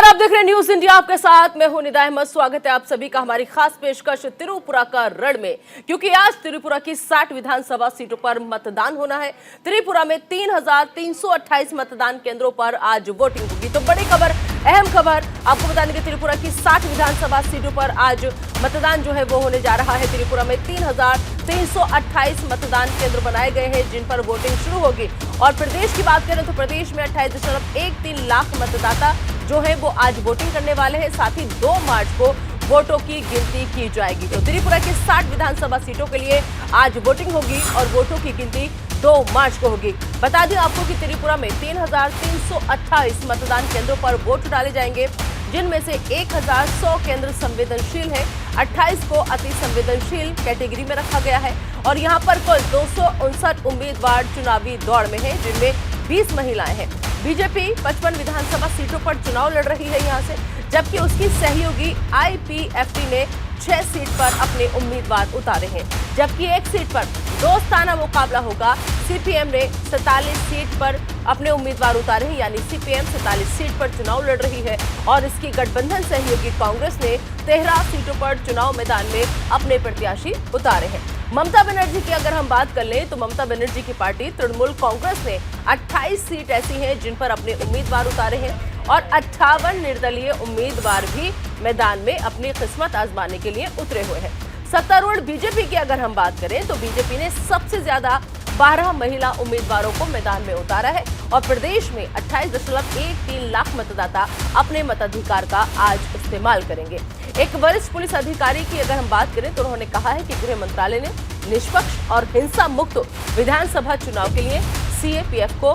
नमस्कार, आप देख रहे हैं न्यूज इंडिया। आपके साथ मैं हूं निदा अहमद। स्वागत है आप सभी का हमारी खास पेशकश त्रिपुरा का रण में, क्योंकि आज त्रिपुरा की 60 विधानसभा सीटों पर मतदान होना है। त्रिपुरा में 3,328 मतदान केंद्रों पर आज वोटिंग होगी। तो बड़ी खबर, अहम खबर आपको बता दें कि त्रिपुरा की 60 विधानसभा सीटों पर आज मतदान जो है वो होने जा रहा है। त्रिपुरा में 3,328 मतदान केंद्र बनाए गए हैं जिन पर वोटिंग शुरू होगी। और प्रदेश की बात करें तो प्रदेश में 28.13 लाख मतदाता जो है वो आज वोटिंग करने वाले हैं। साथ ही 2 मार्च को वोटों की गिनती की जाएगी। तो त्रिपुरा की 60 विधानसभा सीटों के लिए आज वोटिंग होगी और वोटों की गिनती 2 मार्च को होगी। बता दें आपको कि त्रिपुरा में 3,328 मतदान केंद्रों पर वोट डाले जाएंगे, जिनमें से 1,100 केंद्र संवेदनशील है, 28 को अति संवेदनशील कैटेगरी में रखा गया है। और यहां पर कुल 259 उम्मीदवार चुनावी दौड़ में हैं, जिनमें 20 महिलाएं हैं। बीजेपी 55 विधानसभा सीटों पर चुनाव लड़ रही है यहां से, जबकि उसकी सहयोगी आईपीएफटी ने 6 सीट पर अपने उम्मीदवार उतारे हैं, जबकि 1 सीट पर दोस्ताना मुकाबला होगा। सीपीएम ने 47 सीट पर अपने उम्मीदवार उतारे हैं, यानी सीपीएम 47 सीट पर चुनाव लड़ रही है और इसकी गठबंधन सहयोगी कांग्रेस ने 13 सीटों पर चुनाव मैदान में अपने प्रत्याशी उतारे हैं। ममता बनर्जी की अगर हम बात कर लें तो ममता बनर्जी की पार्टी तृणमूल कांग्रेस ने 28 सीट ऐसी हैं जिन पर अपने उम्मीदवार उतारे हैं और 58 निर्दलीय उम्मीदवार भी मैदान में अपनी किस्मत आजमाने के लिए उतरे हुए हैं। सत्तारूढ़ बीजेपी की अगर हम बात करें तो बीजेपी ने सबसे ज्यादा 12 महिला उम्मीदवारों को मैदान में उतारा है और प्रदेश में 28.13 लाख मतदाता अपने मताधिकार का आज इस्तेमाल करेंगे। एक वरिष्ठ पुलिस अधिकारी की अगर हम बात करें तो उन्होंने कहा है कि गृह मंत्रालय ने निष्पक्ष और हिंसा मुक्त विधानसभा चुनाव के लिए सीएपीएफ को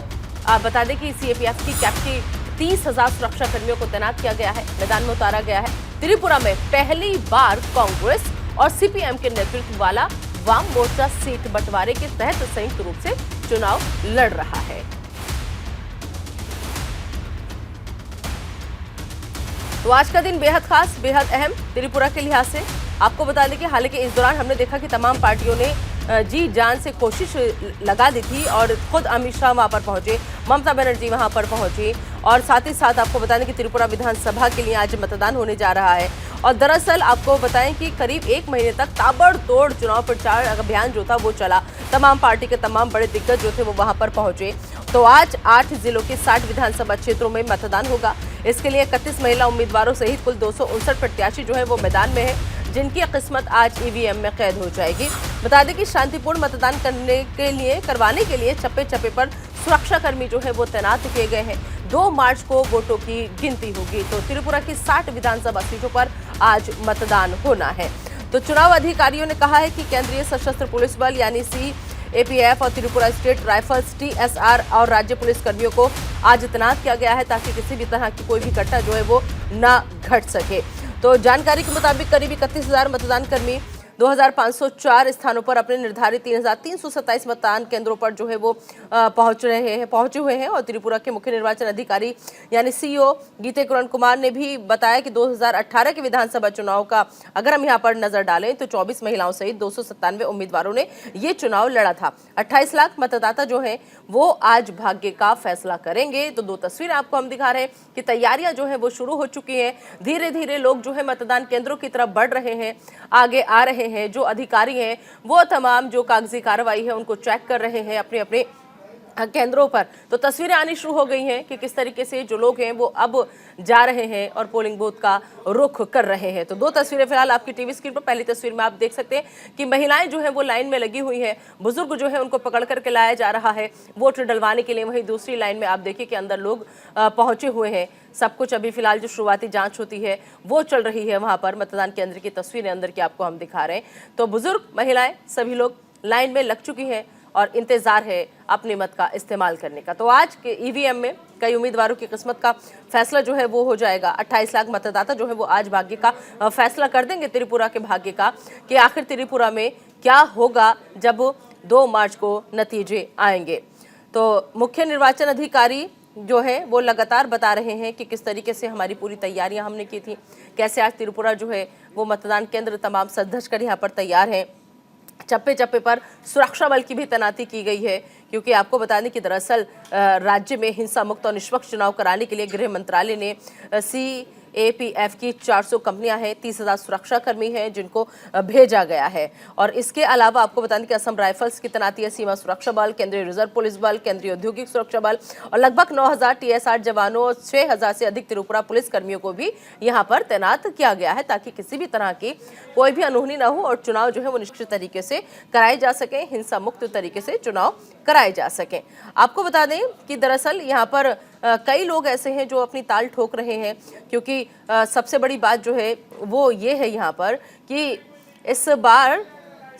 बता दें कि सीएपीएफ की कैप्टी 30,000 सुरक्षा कर्मियों को तैनात किया गया है, मैदान में उतारा गया है। त्रिपुरा में पहली बार कांग्रेस और सीपीएम के नेतृत्व वाला वाम मोर्चा सीट बंटवारे के तहत संयुक्त रूप से चुनाव लड़ रहा है। तो आज का दिन बेहद खास, बेहद अहम त्रिपुरा के लिहाज से। आपको बता दें कि हालांकि इस दौरान हमने देखा कि तमाम पार्टियों ने जी जान से कोशिश लगा दी थी और खुद अमित शाह वहां पर पहुंचे, ममता बनर्जी वहां पर पहुंची और साथ ही साथ आपको बता दें कि त्रिपुरा विधानसभा के लिए आज मतदान होने जा रहा है। और दरअसल आपको बताएं कि करीब 1 महीने तक ताबड़तोड़ चुनाव प्रचार अभियान जो था वो चला। तमाम पार्टी के तमाम बड़े दिग्गज जो थे वो वहां पर पहुंचे। तो आज 8 जिलों के 60 विधानसभा क्षेत्रों में मतदान होगा। इसके लिए 31 महिला उम्मीदवारों सहित कुल 259 प्रत्याशी जो है वो मैदान में है, जिनकी किस्मत आज ईवीएम में कैद हो जाएगी। बता दें कि शांतिपूर्ण मतदान करवाने के लिए चप्पे चप्पे पर सुरक्षाकर्मी जो है वो तैनात किए गए हैं। 2 मार्च को वोटों की गिनती होगी। तो त्रिपुरा की 60 विधानसभा सीटों पर आज मतदान होना है। तो चुनाव अधिकारियों ने कहा है कि केंद्रीय सशस्त्र पुलिस बल यानी सीएपीएफ और त्रिपुरा स्टेट राइफल्स टीएसआर और राज्य पुलिस कर्मियों को आज तैनात किया गया है, ताकि किसी भी तरह की कोई भी घटना जो है वो न घट सके। तो जानकारी के मुताबिक करीब 31,000 मतदान कर्मी 2,504 स्थानों पर अपने निर्धारित 3,327 मतदान केंद्रों पर जो है वो पहुंचे हुए हैं। और त्रिपुरा के मुख्य निर्वाचन अधिकारी यानी सीईओ गीते किरण कुमार ने भी बताया कि 2018 के विधानसभा चुनाव का अगर हम यहां पर नजर डालें तो 24 महिलाओं सहित 297 उम्मीदवारों ने ये चुनाव लड़ा था। 28 लाख मतदाता जो है वो आज भाग्य का फैसला करेंगे। तो 2 तस्वीरें आपको हम दिखा रहे हैं कि तैयारियां जो है वो शुरू हो चुकी हैं। धीरे धीरे लोग जो है मतदान केंद्रों की तरफ बढ़ रहे हैं, आगे आ रहे हैं। जो अधिकारी हैं वो तमाम जो कागजी कार्रवाई है उनको चेक कर रहे हैं अपने अपने केंद्रों पर। तो तस्वीरें आनी शुरू हो गई हैं कि किस तरीके से जो लोग हैं वो अब जा रहे हैं और पोलिंग बूथ का रुख कर रहे हैं। तो 2 तस्वीरें फिलहाल आपकी टीवी स्क्रीन पर। पहली तस्वीर में आप देख सकते हैं कि महिलाएं जो है वो लाइन में लगी हुई हैं, बुजुर्ग जो है उनको पकड़ करके लाया जा रहा है वोट डलवाने के लिए। वहीं दूसरी लाइन में आप देखिए कि अंदर लोग पहुंचे हुए हैं। सब कुछ अभी फिलहाल जो शुरुआती जांच होती है वो चल रही है वहां पर। मतदान केंद्र की तस्वीरें अंदर की आपको हम दिखा रहे हैं। तो बुजुर्ग, महिलाएं सभी लोग लाइन में लग चुकी हैं और इंतजार है अपने मत का इस्तेमाल करने का। तो आज के ईवीएम में कई उम्मीदवारों की किस्मत का फैसला जो है वो हो जाएगा। 28 लाख मतदाता जो है वो आज भाग्य का फैसला कर देंगे त्रिपुरा के भाग्य का, कि आखिर त्रिपुरा में क्या होगा जब 2 मार्च को नतीजे आएंगे। तो मुख्य निर्वाचन अधिकारी जो है वो लगातार बता रहे हैं कि किस तरीके से हमारी पूरी तैयारियां हमने की थी, कैसे आज त्रिपुरा जो है वो मतदान केंद्र तमाम सज धज कर यहाँ पर तैयार हैं। चप्पे चप्पे पर सुरक्षा बल की भी तैनाती की गई है, क्योंकि आपको बता दें कि दरअसल राज्य में हिंसा मुक्त और निष्पक्ष चुनाव कराने के लिए गृह मंत्रालय ने CAPF की 400 कंपनियां हैं, 30,000 सुरक्षाकर्मी हैं जिनको भेजा गया है। और इसके अलावा आपको बता दें कि असम राइफल्स की तैनाती है, सीमा सुरक्षा बल, केंद्रीय रिजर्व पुलिस बल, केंद्रीय औद्योगिक सुरक्षा बल और लगभग 9,000 TSR जवानों और 6,000 से अधिक त्रिपुरा पुलिस कर्मियों को भी यहां पर तैनात किया गया है, ताकि किसी भी तरह की कोई भी अनहोनी न हो और चुनाव जो है वो निश्चित तरीके से कराए जा सके, हिंसा मुक्त तरीके से चुनाव कराए जा सके। आपको बता दें कि दरअसल यहाँ पर कई लोग ऐसे हैं जो अपनी ताल ठोक रहे हैं, क्योंकि सबसे बड़ी बात जो है वो ये है यहाँ पर कि इस बार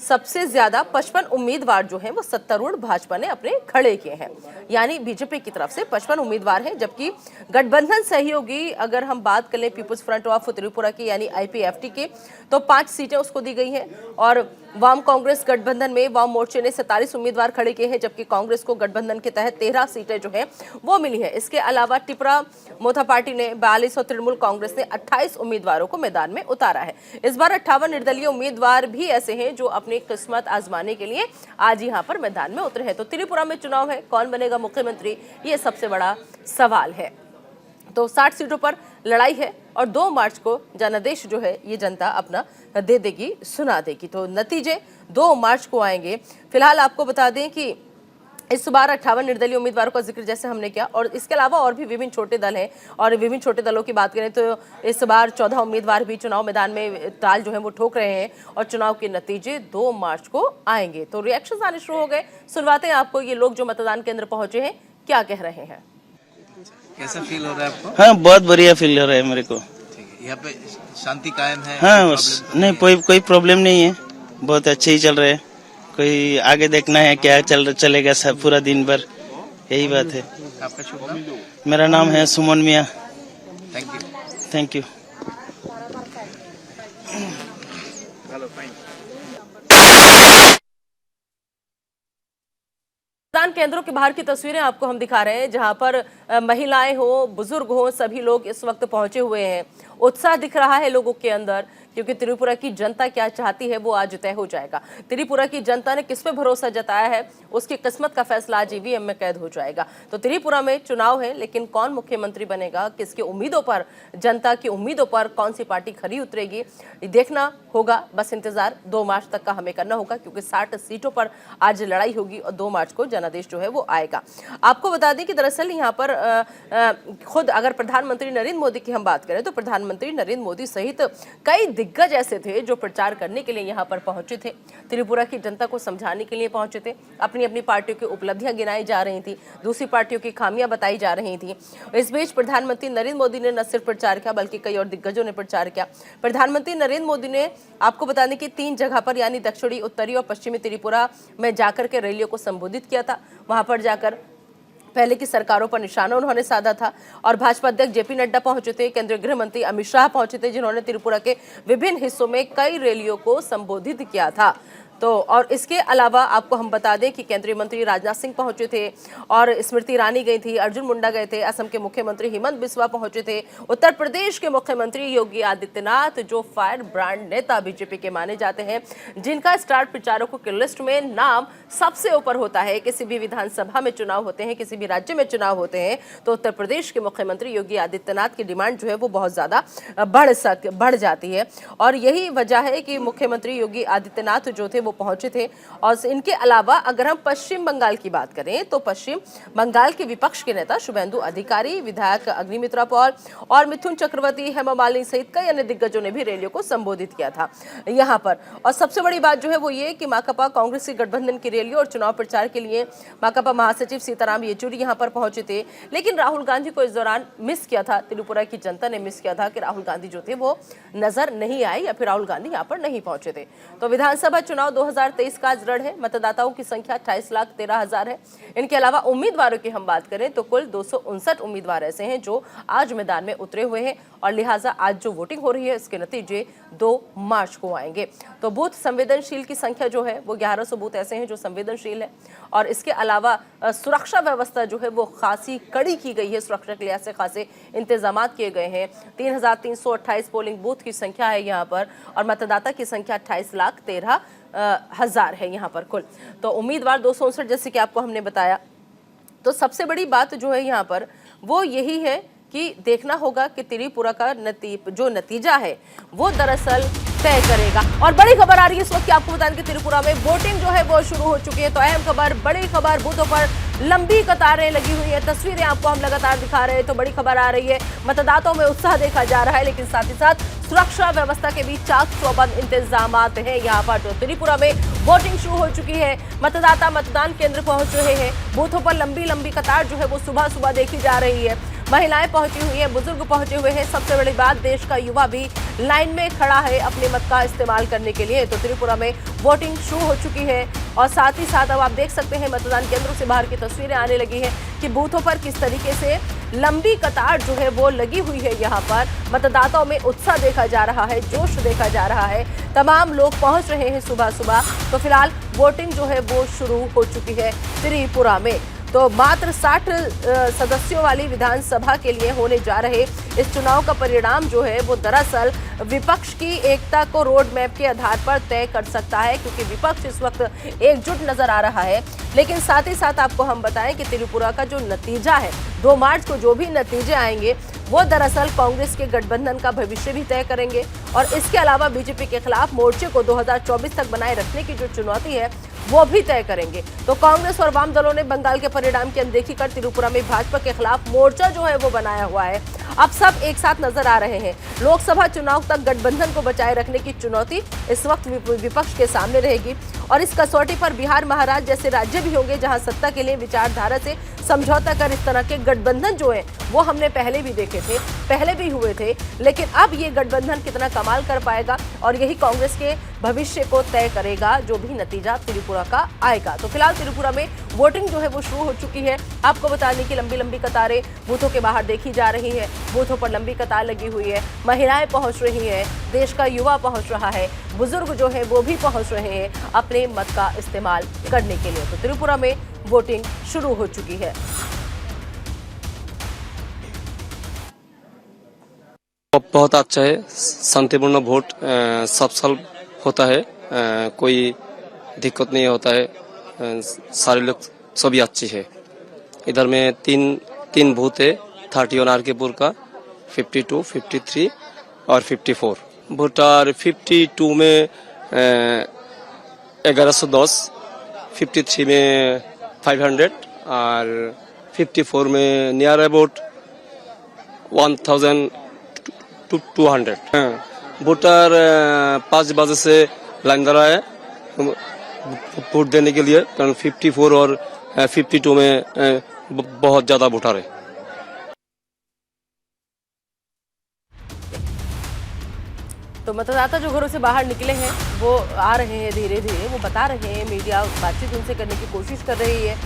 सबसे ज्यादा 55 उम्मीदवार जो हैं वो सत्तारूढ़ भाजपा ने अपने खड़े किए हैं, यानी बीजेपी की तरफ से 55 उम्मीदवार हैं, जबकि गठबंधन सहयोगी अगर हम बात करें पीपुल्स फ्रंट ऑफ त्रिपुरा की यानी IPFT की, तो 5 सीटें उसको दी गई हैं। और वाम कांग्रेस गठबंधन में वाम मोर्चे ने 47 उम्मीदवार खड़े किए हैं, जबकि कांग्रेस को गठबंधन के तहत 13 सीटें जो हैं वो मिली है। इसके अलावा टिपरा मोथा पार्टी ने 42 और तृणमूल कांग्रेस ने 28 उम्मीदवारों को मैदान में उतारा है। इस बार 58 निर्दलीय उम्मीदवार भी ऐसे हैं जो अपनी किस्मत आजमाने के लिए आज यहाँ पर मैदान में उतरे हैं। तो त्रिपुरा में चुनाव है, कौन बनेगा मुख्यमंत्री, ये सबसे बड़ा सवाल है। तो 60 सीटों पर लड़ाई है और 2 मार्च को जनादेश जो है ये जनता अपना दे देगी, सुना देगी। तो नतीजे 2 मार्च को आएंगे। फिलहाल आपको बता दें कि इस बार 58 निर्दलीय उम्मीदवारों का जिक्र जैसे हमने किया, और इसके अलावा और भी विभिन्न छोटे दल हैं, और विभिन्न छोटे दलों की बात करें तो इस बार 14 उम्मीदवार भी चुनाव मैदान में ताल जो है वो ठोक रहे हैं, और चुनाव के नतीजे 2 मार्च को आएंगे। तो रिएक्शन आने शुरू हो गए, सुनवाते हैं आपको ये लोग जो मतदान केंद्र पहुंचे हैं क्या कह रहे हैं। कैसा फील हो रहा है आपको? हाँ, बहुत बढ़िया फील हो रहा है मेरे को। ठीक है, यहाँ पे शांति कायम है? हाँ, नहीं कोई प्रॉब्लम नहीं है, बहुत अच्छे ही चल रहे हैं। कोई आगे देखना है क्या चलेगा सब पूरा दिन भर, यही बात है। आपका शुभ नाम? मेरा नाम है Suman Miya. Thank you. Thank you. मतदान केंद्रों के बाहर की तस्वीरें आपको हम दिखा रहे हैं, जहां पर महिलाएं हो, बुजुर्ग हो, सभी लोग इस वक्त पहुंचे हुए हैं। उत्साह दिख रहा है लोगों के अंदर, क्योंकि त्रिपुरा की जनता क्या चाहती है वो आज तय हो जाएगा। त्रिपुरा की जनता ने किस पे भरोसा जताया है उसकी किस्मत का फैसला आज EVM में कैद हो जाएगा। तो त्रिपुरा में चुनाव है, लेकिन कौन मुख्यमंत्री बनेगा, किसकी उम्मीदों पर, जनता की उम्मीदों पर कौन सी पार्टी खरी उतरेगी, देखना होगा। बस इंतजार 2 मार्च तक का हमें करना होगा, क्योंकि 60 सीटों पर आज लड़ाई होगी और 2 मार्च को जनादेश जो है वो आएगा। आपको बता दें कि दरअसल यहाँ पर खुद अगर प्रधानमंत्री नरेंद्र मोदी की हम बात करें तो प्रधानमंत्री नरेंद्र मोदी सहित कई दिग्गज ऐसे थे जो प्रचार करने के लिए यहाँ पर पहुंचे थे, त्रिपुरा की जनता को समझाने के लिए पहुंचे थे। अपनी अपनी पार्टियों की उपलब्धियां गिनाई जा रही थी, दूसरी पार्टियों की खामियां बताई जा रही थी। इस बीच प्रधानमंत्री नरेंद्र मोदी ने न सिर्फ प्रचार किया बल्कि कई और दिग्गजों ने प्रचार किया। प्रधानमंत्री नरेंद्र मोदी ने आपको बता दें कि 3 जगह पर यानी दक्षिणी, उत्तरी और पश्चिमी त्रिपुरा में जाकर के रैलियों को संबोधित किया था। वहां पर जाकर पहले की सरकारों पर निशाना उन्होंने साधा था। और भाजपा अध्यक्ष JP नड्डा पहुंचे थे, केंद्रीय गृह मंत्री अमित शाह पहुंचे थे, जिन्होंने त्रिपुरा के विभिन्न हिस्सों में कई रैलियों को संबोधित किया था। तो और इसके अलावा आपको हम बता दें कि केंद्रीय मंत्री राजनाथ सिंह पहुंचे थे, और स्मृति ईरानी गई थी, अर्जुन मुंडा गए थे, असम के मुख्यमंत्री हिमंत बिस्वा पहुंचे थे, उत्तर प्रदेश के मुख्यमंत्री योगी आदित्यनाथ जो फायर ब्रांड नेता बीजेपी के माने जाते हैं, जिनका स्टार प्रचारकों की लिस्ट में नाम सबसे ऊपर होता है। किसी भी विधानसभा में चुनाव होते हैं, किसी भी राज्य में चुनाव होते हैं, तो उत्तर प्रदेश के मुख्यमंत्री योगी आदित्यनाथ की डिमांड जो है वो बहुत ज्यादा बढ़ जाती है। और यही वजह है कि मुख्यमंत्री योगी आदित्यनाथ जो थे वो पहुंचे थे। और इनके अलावा अगर हम पश्चिम बंगाल की बात करें तो पश्चिम बंगाल के विपक्ष के नेता शुभेंदु अधिकारी, विधायक अग्निमित्रा पॉल और मिथुन चक्रवर्ती, हेमा मालिनी सहित कई अन्य दिग्गजों ने भी रैलियों को संबोधित किया था यहाँ पर। और सबसे बड़ी बात जो है वो ये कि माकपा कांग्रेस की गठबंधन की रैली और चुनाव प्रचार के लिए माकपा महासचिव सीताराम येचुरी यहाँ पर पहुंचे थे, लेकिन राहुल गांधी को इस दौरान मिस किया था। त्रिपुरा की जनता ने मिस किया था कि राहुल गांधी जो थे वो नजर नहीं आए या फिर राहुल गांधी यहाँ पर नहीं पहुंचे थे। तो विधानसभा चुनाव 2023 का आज रण है। मतदाताओं की संख्या 28,13,000 है। इनके अलावा उम्मीदवारों की हम बात करें तो कुल 259 उम्मीदवार ऐसे हैं जो आज मैदान में उतरे हुए हैं, और लिहाजा आज जो वोटिंग हो रही है इसके नतीजे 2 मार्च को आएंगे। तो बूथ संवेदनशील की संख्या जो है वो 1100 बूथ ऐसे हैं जो संवेदनशील है। और इसके अलावा सुरक्षा व्यवस्था जो है वो खासी कड़ी की गई है, सुरक्षा के लिहाज से खासे इंतजाम किए गए हैं। 3,328 पोलिंग बूथ की संख्या है यहाँ पर, और मतदाता की संख्या 28,13,000 हजार है यहाँ पर कुल। तो उम्मीदवार 259 जैसे कि आपको हमने बताया। तो सबसे बड़ी बात जो है यहाँ पर वो यही है कि देखना होगा कि त्रिपुरा का जो नतीजा है वो दरअसल तय करेगा। और बड़ी खबर आ रही है इस वक्त कि आपको बता दें कि त्रिपुरा में वोटिंग जो है वो शुरू हो चुकी है। तो अहम खबर, बड़ी खबर, बूथों पर लंबी कतारें लगी हुई है। तस्वीरें आपको हम लगातार दिखा रहे हैं। तो बड़ी खबर आ रही है, मतदाताओं में उत्साह देखा जा रहा है, लेकिन साथ ही साथ सुरक्षा व्यवस्था के भी चाक चौबंद इंतजाम हैं यहाँ पर। तो त्रिपुरा में वोटिंग शुरू हो चुकी है, मतदाता मतदान केंद्र पहुंच रहे हैं। बूथों पर लंबी लंबी कतार जो है वो सुबह सुबह देखी जा रही है। महिलाएं पहुंची हुई है, बुजुर्ग पहुंचे हुए हैं। सबसे बड़ी बात, देश का युवा भी लाइन में खड़ा है अपने मत का इस्तेमाल करने के लिए। तो त्रिपुरा में वोटिंग शुरू हो चुकी है और साथ ही साथ अब आप देख सकते हैं मतदान केंद्रों से बाहर की तस्वीरें आने लगी है कि बूथों पर किस तरीके से लंबी कतार जो है वो लगी हुई है। यहाँ पर मतदाताओं में उत्साह देखा जा रहा है, जोश देखा जा रहा है। तमाम लोग पहुंच रहे हैं सुबह सुबह। तो फिलहाल वोटिंग जो है वो शुरू हो चुकी है त्रिपुरा में। तो मात्र 60 सदस्यों वाली विधानसभा के लिए होने जा रहे इस चुनाव का परिणाम जो है वो दरअसल विपक्ष की एकता को रोड मैप के आधार पर तय कर सकता है, क्योंकि विपक्ष इस वक्त एकजुट नजर आ रहा है। लेकिन साथ ही साथ आपको हम बताएं कि त्रिपुरा का जो नतीजा है, 2 मार्च को जो भी नतीजे आएंगे वो दरअसल कांग्रेस के गठबंधन का भविष्य भी तय करेंगे। और इसके अलावा बीजेपी के खिलाफ मोर्चे को 2024 तक बनाए रखने की जो चुनौती है वो भी तय करेंगे। तो कांग्रेस और वाम दलों ने बंगाल के परिणाम की अनदेखी कर त्रिपुरा में भाजपा के खिलाफ मोर्चा जो है वो बनाया हुआ है। अब सब एक साथ नजर आ रहे हैं। लोकसभा चुनाव तक गठबंधन को बचाए रखने की चुनौती इस वक्त विपक्ष के सामने रहेगी। और इस कसौटी पर बिहार, महाराष्ट्र जैसे राज्य भी होंगे जहां सत्ता के लिए विचारधारा से समझौता कर इस तरह के गठबंधन जो है वो हमने पहले भी देखे थे, पहले भी हुए थे। लेकिन अब ये गठबंधन कितना कमाल कर पाएगा और यही कांग्रेस के भविष्य को तय करेगा जो भी नतीजा त्रिपुरा का आएगा। तो फिलहाल त्रिपुरा में वोटिंग जो है वो शुरू हो चुकी है। आपको बता दें कि लंबी लंबी कतारें बूथों के बाहर देखी जा रही है। बूथों पर लंबी कतार लगी हुई है, महिलाएं पहुंच रही हैं, देश का युवा पहुंच रहा है, बुजुर्ग जो है वो भी पहुंच रहे हैं अपने मत का इस्तेमाल करने के लिए। तो त्रिपुरा में वोटिंग शुरू हो चुकी है। बहुत अच्छा है, शांतिपूर्ण वोट सब साल होता है, कोई दिक्कत नहीं होता है, सारे लोग सभी अच्छी है। इधर में तीन बूथ है, 31 आरकेपुर का, 52, 53 और 54। वोटर 52 में 1110, 53 में 500 और 54 में नियर अबाउट 1200। वोटर 5 बजे से लाइन लगा है वोट देने के लिए, कारण 54 और 52 में बहुत ज्यादा वोटर है। तो मतदाता जो घरों से बाहर निकले हैं वो आ रहे हैं धीरे धीरे, वो बता रहे हैं, मीडिया बातचीत उनसे करने की कोशिश कर रही है।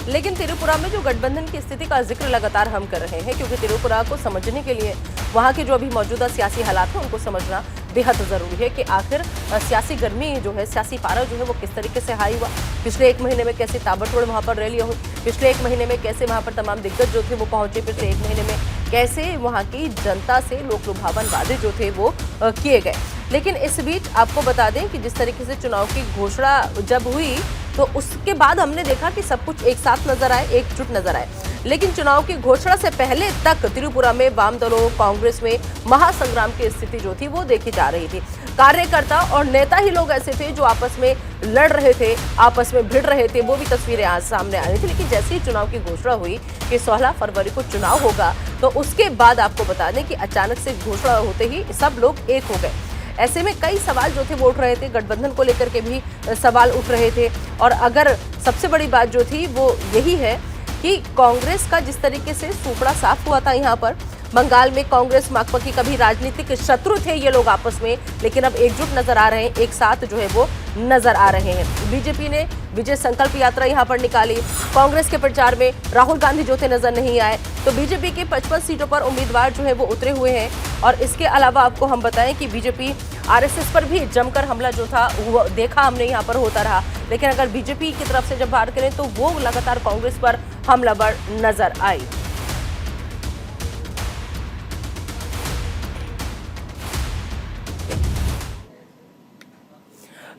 लेकिन त्रिपुरा में जो गठबंधन की स्थिति का जिक्र लगातार हम कर रहे हैं, क्योंकि त्रिपुरा को समझने के लिए वहाँ के जो अभी मौजूदा सियासी हालात हैं उनको समझना बेहद ज़रूरी है कि आखिर सियासी गर्मी जो है, सियासी पारा जो है वो किस तरीके से हाई हुआ। पिछले 1 महीने में कैसे ताबड़तोड़ वहाँ पर रैलियाँ हुई, पिछले 1 महीने में कैसे वहाँ पर तमाम दिग्गज जो थे वो पहुँचे, पिछले 1 महीने में कैसे वहाँ की जनता से लोक लुभावन वादे जो थे वो किए गए। लेकिन इस बीच आपको बता दें कि जिस तरीके से चुनाव की घोषणा जब हुई तो उसके बाद हमने देखा कि सब कुछ एक साथ नजर आए, एकजुट नजर आए। लेकिन चुनाव की घोषणा से पहले तक त्रिपुरा में वाम दलों, कांग्रेस में महासंग्राम की स्थिति जो थी वो देखी जा रही थी। कार्यकर्ता और नेता ही लोग ऐसे थे जो आपस में लड़ रहे थे, आपस में भिड़ रहे थे, वो भी तस्वीरें आज सामने आ रही थी। लेकिन जैसे ही चुनाव की घोषणा हुई कि 16 फरवरी को चुनाव होगा, तो उसके बाद आपको बता दें कि अचानक से घोषणा होते ही सब लोग एक हो गए। ऐसे में कई सवाल जो थे वो उठ रहे थे, गठबंधन को लेकर के भी सवाल उठ रहे थे। और अगर सबसे बड़ी बात जो थी वो यही है कि कांग्रेस का जिस तरीके से सूपड़ा साफ हुआ था यहाँ पर बंगाल में, कांग्रेस माकपा की कभी राजनीतिक शत्रु थे ये लोग आपस में, लेकिन अब एकजुट नजर आ रहे हैं, एक साथ जो है वो नजर आ रहे हैं। बीजेपी ने विजय संकल्प यात्रा यहाँ पर निकाली, कांग्रेस के प्रचार में राहुल गांधी जो थे नजर नहीं आए। तो बीजेपी के 55 सीटों पर उम्मीदवार जो है वो उतरे हुए हैं। और इसके अलावा आपको हम बताएं कि बीजेपी आरएसएस पर भी जमकर हमला जो था वो देखा हमने यहाँ पर होता रहा। लेकिन अगर बीजेपी की तरफ से जब बात करें तो वो लगातार कांग्रेस पर हमलावर नजर आई।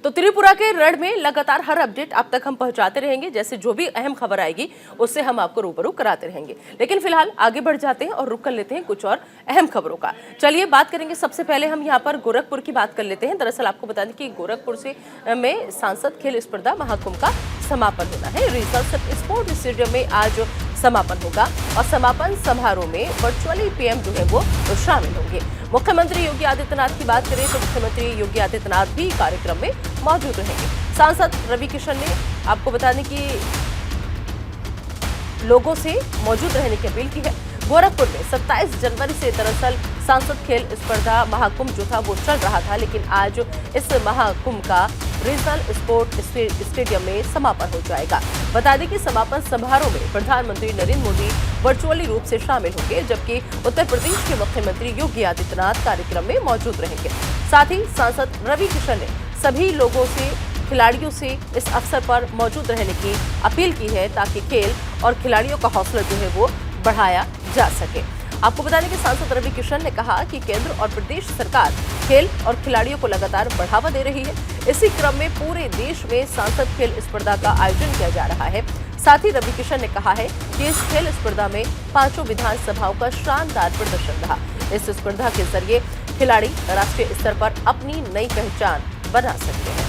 तो तो त्रिपुरा के रण में लगातार हर अपडेट अब तक हम पहुंचाते रहेंगे। जैसे जो भी अहम खबर आएगी उससे हम आपको रूबरू कराते रहेंगे। लेकिन फिलहाल आगे बढ़ जाते हैं और रुक कर लेते हैं कुछ और अहम खबरों का। चलिए बात करेंगे। सबसे पहले हम यहाँ पर गोरखपुर की बात कर लेते हैं। दरअसल आपको बता दें कि गोरखपुर से में सांसद खेल स्पर्धा महाकुंभ का समापन होना है। रीजनल स्पोर्ट स्टेडियम में आज समापन होगा और समापन समारोह में वर्चुअली पीएम जो है वो शामिल होंगे। मुख्यमंत्री योगी आदित्यनाथ की बात करें तो मुख्यमंत्री योगी आदित्यनाथ भी कार्यक्रम में मौजूद रहेंगे। सांसद रवि किशन ने आपको बता दें कि लोगों से मौजूद रहने की अपील की है। गोरखपुर में 27 जनवरी से दरअसल सांसद खेल स्पर्धा महाकुंभ जो था वो चल रहा था, लेकिन आज इस महाकुंभ का रीजनल स्पोर्ट स्टेडियम में समापन हो जाएगा। बता दें कि समापन समारोह में प्रधानमंत्री नरेंद्र मोदी वर्चुअली रूप से शामिल होंगे, जबकि उत्तर प्रदेश के मुख्यमंत्री योगी आदित्यनाथ कार्यक्रम में मौजूद रहेंगे। साथ ही सांसद रवि किशन ने सभी लोगों से, खिलाड़ियों से इस अवसर पर मौजूद रहने की अपील की है ताकि खेल और खिलाड़ियों का हौसला जो है वो बढ़ाया जा सके। आपको बता दें कि सांसद रवि किशन ने कहा कि केंद्र और प्रदेश सरकार खेल और खिलाड़ियों को लगातार बढ़ावा दे रही है। इसी क्रम में पूरे देश में सांसद खेल स्पर्धा का आयोजन किया जा रहा है। साथ ही रवि किशन ने कहा है कि इस खेल स्पर्धा में 5 विधानसभाओं का शानदार प्रदर्शन रहा। इस स्पर्धा के जरिए खिलाड़ी राष्ट्रीय स्तर पर अपनी नई पहचान बना सकते हैं।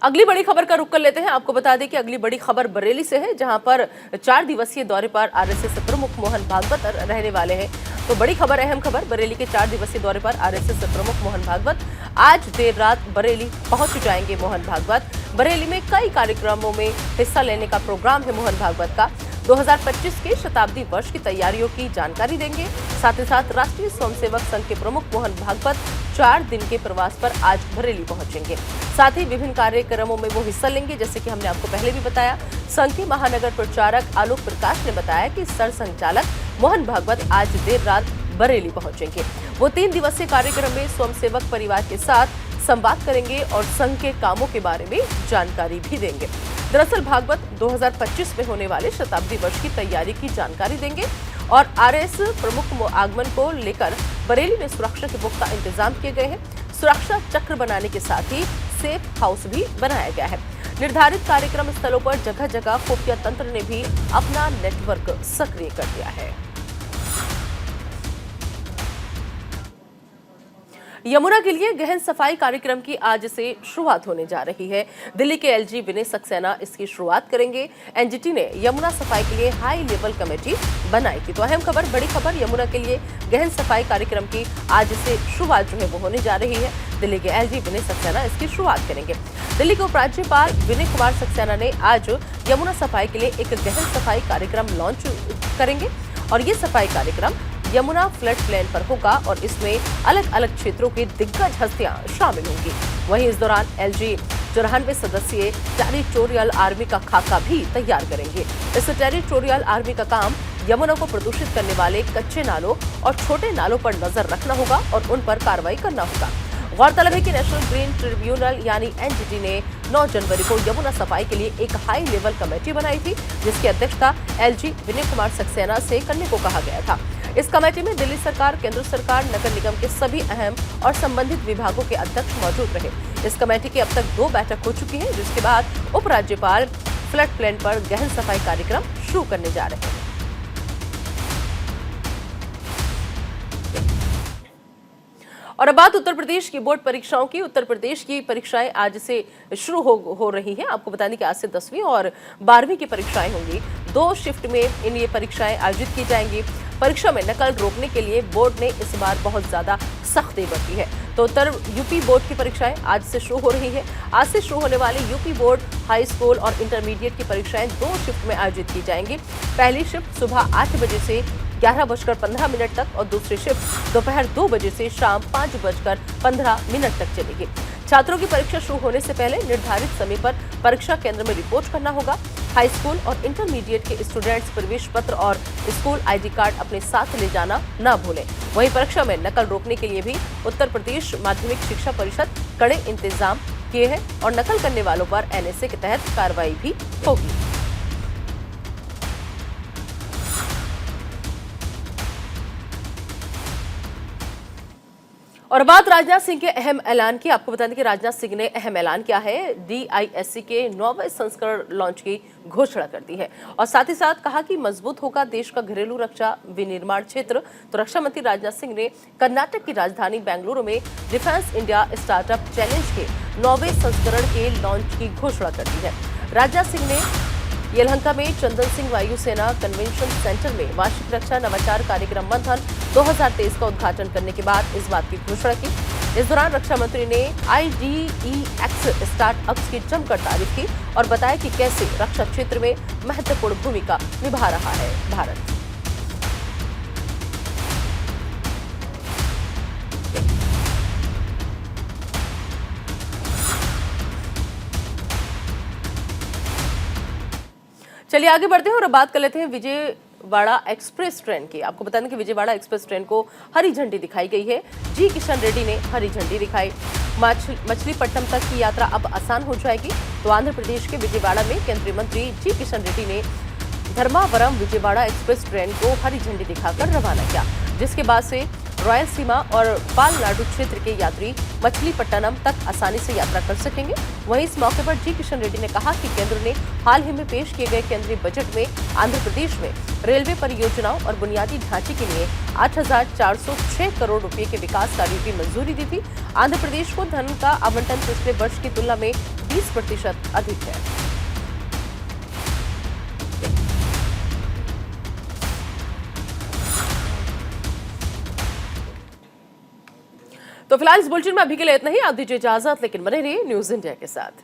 अगली बड़ी खबर का रुख कर लेते हैं। आपको बता दें कि अगली बड़ी खबर बरेली से है, जहां पर 4 दिवसीय दौरे पर आरएसएस प्रमुख मोहन भागवत रहने वाले हैं। तो बड़ी खबर, अहम खबर, बरेली के 4 दिवसीय दौरे पर आरएसएस प्रमुख मोहन भागवत आज देर रात बरेली पहुंच जाएंगे। मोहन भागवत बरेली में कई कार्यक्रमों में हिस्सा लेने का प्रोग्राम है। मोहन भागवत का 2025 के शताब्दी वर्ष की तैयारियों की जानकारी देंगे। साथ ही साथ राष्ट्रीय स्वयंसेवक संघ के प्रमुख मोहन भागवत 4 दिन के प्रवास पर आज बरेली पहुंचेंगे। साथ ही विभिन्न कार्यक्रमों में वो हिस्सा लेंगे। जैसे कि हमने आपको पहले भी बताया, संघ के महानगर प्रचारक आलोक प्रकाश ने बताया कि सरसंघचालक मोहन भागवत आज देर रात बरेली पहुंचेंगे। वो 3 दिवसीय कार्यक्रम में स्वयंसेवक परिवार के साथ संवाद करेंगे और संघ के कामों के बारे में जानकारी भी देंगे। दरअसल भागवत 2025 में होने वाले शताब्दी वर्ष की तैयारी की जानकारी देंगे और आरएसएस प्रमुख आगमन को लेकर बरेली में सुरक्षा के पुख्ता इंतजाम किए गए हैं। सुरक्षा चक्र बनाने के साथ ही सेफ हाउस भी बनाया गया है। निर्धारित कार्यक्रम स्थलों पर जगह जगह खुफिया तंत्र ने भी अपना नेटवर्क सक्रिय कर दिया है। यमुना के लिए गहन सफाई कार्यक्रम की आज से शुरुआत होने जा रही है। दिल्ली के एलजी विनय सक्सेना इसकी शुरुआत करेंगे। एनजीटी ने यमुना सफाई के लिए हाई लेवल कमेटी बनाई थी। तो अहम खबर, बड़ी खबर, यमुना के लिए गहन सफाई कार्यक्रम की आज से शुरुआत जो है वो होने जा रही है। दिल्ली के एलजी विनय सक्सेना इसकी शुरुआत करेंगे। दिल्ली के उपराज्यपाल विनय कुमार सक्सेना ने आज यमुना सफाई के लिए एक गहन सफाई कार्यक्रम लॉन्च करेंगे और ये सफाई कार्यक्रम यमुना फ्लड प्लेन पर होगा और इसमें अलग अलग क्षेत्रों की दिग्गज हस्तियां शामिल होंगी। वहीं इस दौरान एलजी 94 सदस्यीय टेरिटोरियल आर्मी का खाका भी तैयार करेंगे। इस टेरिटोरियल आर्मी का काम यमुना को प्रदूषित करने वाले कच्चे नालों और छोटे नालों पर नजर रखना होगा और उन पर कार्रवाई करना होगा। गौरतलब है कि नेशनल ग्रीन ट्रिब्यूनल यानी एनजीटी ने 9 जनवरी को यमुना सफाई के लिए एक हाई लेवल कमेटी बनाई थी, जिसकी अध्यक्षता एलजी विनय कुमार सक्सेना से करने को कहा गया था। इस कमेटी में दिल्ली सरकार, केंद्र सरकार, नगर निगम के सभी अहम और संबंधित विभागों के अध्यक्ष मौजूद रहे। इस कमेटी की अब तक 2 बैठक हो चुकी है, जिसके बाद उपराज्यपाल फ्लड प्लेन पर गहन सफाई कार्यक्रम शुरू करने जा रहे हैं। और अब बात उत्तर प्रदेश की बोर्ड परीक्षाओं की। उत्तर प्रदेश की परीक्षाएं आज से शुरू हो रही हैं। आपको बता दें कि आज से 10वीं और 12वीं की परीक्षाएं होंगी। 2 शिफ्ट में ये परीक्षाएं आयोजित की जाएंगी। परीक्षा में नकल रोकने के लिए बोर्ड ने इस बार बहुत ज्यादा सख्ती बरती है। तो उत्तर यूपी बोर्ड की परीक्षाएं आज से शुरू हो रही है। आज से शुरू होने वाली यूपी बोर्ड हाई स्कूल और इंटरमीडिएट की परीक्षाएं 2 शिफ्ट में आयोजित की जाएंगी। पहली शिफ्ट सुबह 8 बजे से 11:15 तक और दूसरी शिफ्ट दोपहर 2 बजे से शाम 5:15 तक चलेगी। छात्रों की परीक्षा शुरू होने से पहले निर्धारित समय पर परीक्षा केंद्र में रिपोर्ट करना होगा। हाई स्कूल और इंटरमीडिएट के स्टूडेंट्स प्रवेश पत्र और स्कूल आईडी कार्ड अपने साथ ले जाना न भूलें। वहीं परीक्षा में नकल रोकने के लिए भी उत्तर प्रदेश माध्यमिक शिक्षा परिषद कड़े इंतजाम किए हैं और नकल करने वालों पर एनएसए के तहत कार्रवाई भी होगी। और बात राजनाथ सिंह के अहम ऐलान की। आपको बता दें कि राजनाथ सिंह ने अहम ऐलान किया है, DISC के 9वें संस्करण लॉन्च की घोषणा कर दी है और साथ ही साथ कहा कि मजबूत होगा देश का घरेलू रक्षा विनिर्माण क्षेत्र। तो रक्षा मंत्री राजनाथ सिंह ने कर्नाटक की राजधानी बेंगलुरु में डिफेंस इंडिया स्टार्टअप चैलेंज के 9वें संस्करण के लॉन्च की घोषणा कर दी है। राजनाथ सिंह ने यलहंका में चंदन सिंह वायुसेना कन्वेंशन सेंटर में वार्षिक रक्षा नवाचार कार्यक्रम मंथन 2023 का उद्घाटन करने के बाद इस बात की घोषणा की। इस दौरान रक्षा मंत्री ने IDEX स्टार्टअप्स की जमकर तारीफ की और बताया कि कैसे रक्षा क्षेत्र में महत्वपूर्ण भूमिका निभा रहा है भारत। चलिए आगे बढ़ते हैं और अब बात कर लेते हैं विजयवाड़ा एक्सप्रेस ट्रेन की। आपको बता दें कि विजयवाड़ा एक्सप्रेस ट्रेन को हरी झंडी दिखाई गई है। जी किशन रेड्डी ने हरी झंडी दिखाई। मछलीपट्टनम तक की यात्रा अब आसान हो जाएगी। तो आंध्र प्रदेश के विजयवाड़ा में केंद्रीय मंत्री जी किशन रेड्डी ने धर्मावरम विजयवाड़ा एक्सप्रेस ट्रेन को हरी झंडी दिखाकर रवाना किया, जिसके बाद से रायलसीमा और पालनाडु क्षेत्र के यात्री मछलीपट्टनम तक आसानी से यात्रा कर सकेंगे। वहीं इस मौके पर जी किशन रेड्डी ने कहा कि केंद्र ने हाल ही में पेश किए गए केंद्रीय बजट में आंध्र प्रदेश में रेलवे परियोजनाओं और बुनियादी ढांचे के लिए 8,406 करोड़ रुपए के विकास कार्यों की मंजूरी दी थी। आंध्र प्रदेश को धन का आवंटन पिछले वर्ष की तुलना में 20% अधिक है। तो फिलहाल इस बुलेटिन में अभी के लिए इतना ही। आप दीजिए इजाजत, लेकिन बने रहिए न्यूज इंडिया के साथ।